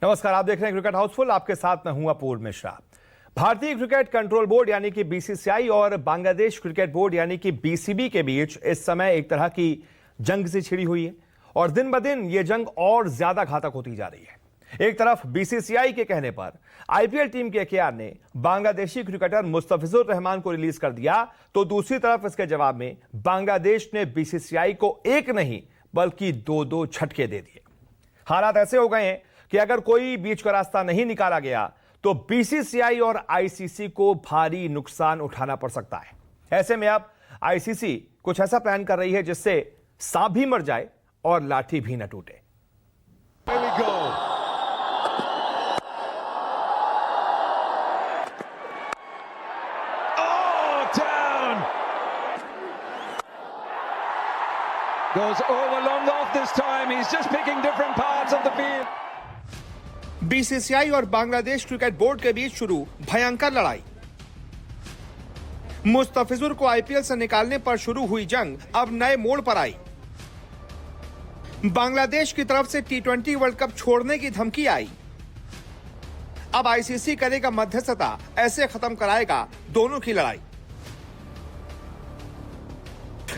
नमस्कार, आप देख रहे हैं क्रिकेट हाउसफुल। आपके साथ मैं हूं अपूर्व मिश्रा। भारतीय क्रिकेट कंट्रोल बोर्ड यानी कि बीसीसीआई और बांग्लादेश क्रिकेट बोर्ड यानी कि बीसीबी के बीच इस समय एक तरह की जंग सी छिड़ी हुई है और दिन ब दिन ये जंग और ज्यादा घातक होती जा रही है। एक तरफ बीसीसीआई के कहने पर आईपीएल टीम के केकेआर ने बांग्लादेशी क्रिकेटर मुस्तफिजुर रहमान को रिलीज कर दिया, तो दूसरी तरफ इसके जवाब में बांग्लादेश ने बीसीसीआई को एक नहीं बल्कि दो झटके दे दिए। हालात ऐसे हो गए हैं कि अगर कोई बीच का रास्ता नहीं निकाला गया तो बीसीसीआई और आईसीसी को भारी नुकसान उठाना पड़ सकता है। ऐसे में अब आईसीसी कुछ ऐसा प्लान कर रही है जिससे सांप भी मर जाए और लाठी भी न टूटे। Goes over long off this time. He's just picking different parts of the field. BCCI और बांग्लादेश क्रिकेट बोर्ड के बीच शुरू भयंकर लड़ाई। मुस्तफिजुर को आईपीएल से निकालने पर शुरू हुई जंग अब नए मोड़ पर आई। बांग्लादेश की तरफ से टी20 वर्ल्ड कप छोड़ने की धमकी आई। अब आईसीसी करेगा मध्यस्थता, ऐसे खत्म कराएगा दोनों की लड़ाई।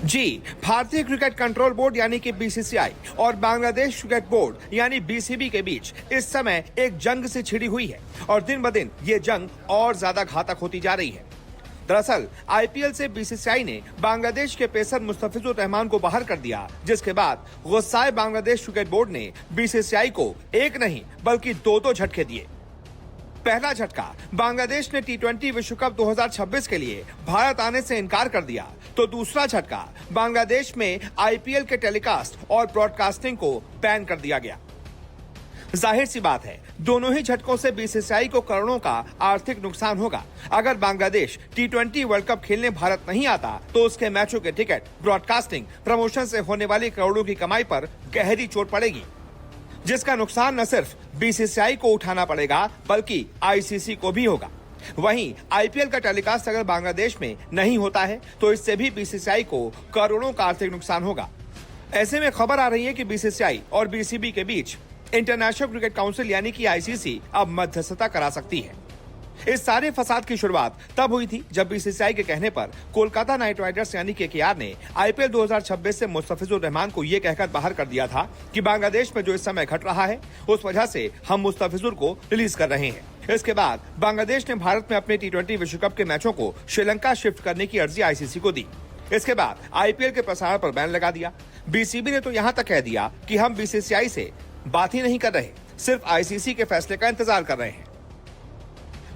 जी, भारतीय क्रिकेट कंट्रोल बोर्ड यानी कि बीसीसीआई और बांग्लादेश क्रिकेट बोर्ड यानी बीसीबी के बीच इस समय एक जंग से छिड़ी हुई है और दिन ब दिन ये जंग और ज्यादा घातक होती जा रही है। दरअसल आईपीएल से बीसीसीआई ने बांग्लादेश के पेसर मुस्तफिजुर रहमान को बाहर कर दिया, जिसके बाद गुस्साए बांग्लादेश क्रिकेट बोर्ड ने बीसीसीआई को एक नहीं बल्कि दो झटके दिए। पहला झटका, बांग्लादेश ने टी20 विश्व कप 2026 के लिए भारत आने से इनकार कर दिया, तो दूसरा झटका, बांग्लादेश में आईपीएल के टेलीकास्ट और ब्रॉडकास्टिंग को बैन कर दिया गया। जाहिर सी बात है, दोनों ही झटकों से बीसीसीआई को करोड़ों का आर्थिक नुकसान होगा। अगर बांग्लादेश टी20 वर्ल्ड कप खेलने भारत नहीं आता तो उसके मैचों के टिकट, ब्रॉडकास्टिंग, प्रमोशन से होने वाली करोड़ों की कमाई पर गहरी चोट पड़ेगी, जिसका नुकसान न सिर्फ बीसीसीआई को उठाना पड़ेगा बल्कि आईसीसी को भी होगा। वहीं आईपीएल का टेलीकास्ट अगर बांग्लादेश में नहीं होता है तो इससे भी बीसीसीआई को करोड़ों का आर्थिक नुकसान होगा। ऐसे में खबर आ रही है कि बीसीसीआई और बीसीबी के बीच इंटरनेशनल क्रिकेट काउंसिल यानी कि आईसीसी अब मध्यस्थता करा सकती है। इस सारे फसाद की शुरुआत तब हुई थी जब बीसीसीआई के कहने पर कोलकाता नाइट राइडर्स यानी केकेआर ने आईपीएल 2026 से मुस्तफिजुर रहमान को यह कहकर बाहर कर दिया था कि बांग्लादेश में जो इस समय घट रहा है उस वजह से हम मुस्तफिजुर को रिलीज कर रहे हैं। इसके बाद बांग्लादेश ने भारत में अपने टी20 विश्व कप के मैचों को श्रीलंका शिफ्ट करने की अर्जी आईसीसी को दी। इसके बाद आईपीएल के प्रसारण पर बैन लगा दिया। बीसीबी ने तो यहाँ तक कह दिया कि हम बीसीसीआई से बात ही नहीं कर रहे, सिर्फ आईसीसी के फैसले का इंतजार कर रहे हैं।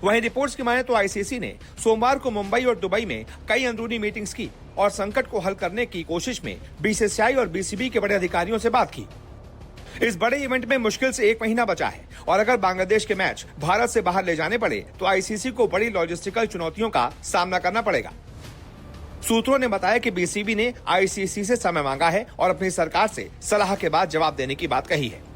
वहीं रिपोर्ट्स की माने तो आईसीसी ने सोमवार को मुंबई और दुबई में कई अंदरूनी मीटिंग्स की और संकट को हल करने की कोशिश में बीसीसीआई और बीसीबी के बड़े अधिकारियों से बात की। इस बड़े इवेंट में मुश्किल से 1 महीना बचा है और अगर बांग्लादेश के मैच भारत से बाहर ले जाने पड़े तो आईसीसी को बड़ी लॉजिस्टिकल चुनौतियों का सामना करना पड़ेगा। सूत्रों ने बताया कि बीसीबी ने आईसीसी से समय मांगा है और अपनी सरकार से सलाह के बाद जवाब देने की बात कही है।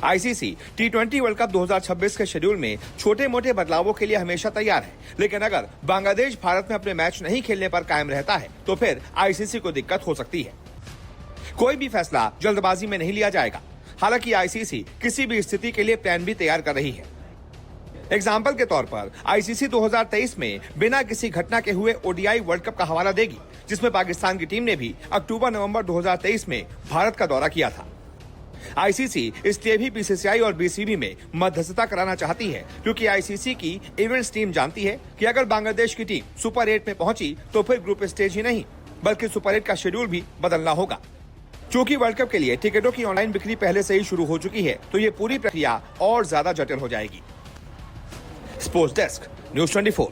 आईसीसी टी20 वर्ल्ड कप 2026 के शेड्यूल में छोटे मोटे बदलावों के लिए हमेशा तैयार है, लेकिन अगर बांग्लादेश भारत में अपने मैच नहीं खेलने पर कायम रहता है तो फिर आईसीसी को दिक्कत हो सकती है। कोई भी फैसला जल्दबाजी में नहीं लिया जाएगा। हालांकि आईसीसी किसी भी स्थिति के लिए प्लान भी तैयार कर रही है। एग्जाम्पल के तौर पर आईसीसी 2023 में बिना किसी घटना के हुए ओडीआई वर्ल्ड कप का हवाला देगी, जिसमें पाकिस्तान की टीम ने भी अक्टूबर-नवंबर 2023 में भारत का दौरा किया था। आईसीसी इसलिए भी बीसीसीआई और बीसीबी में मध्यस्थता कराना चाहती है क्योंकि आईसीसी की इवेंट्स टीम जानती है कि अगर बांग्लादेश की टीम सुपर 8 में पहुंची तो फिर ग्रुप स्टेज ही नहीं बल्कि सुपर 8 का शेड्यूल भी बदलना होगा। चूंकि वर्ल्ड कप के लिए टिकटों की ऑनलाइन बिक्री पहले से ही शुरू हो चुकी है तो ये पूरी प्रक्रिया और ज्यादा जटिल हो जाएगी। Sports desk, news 24।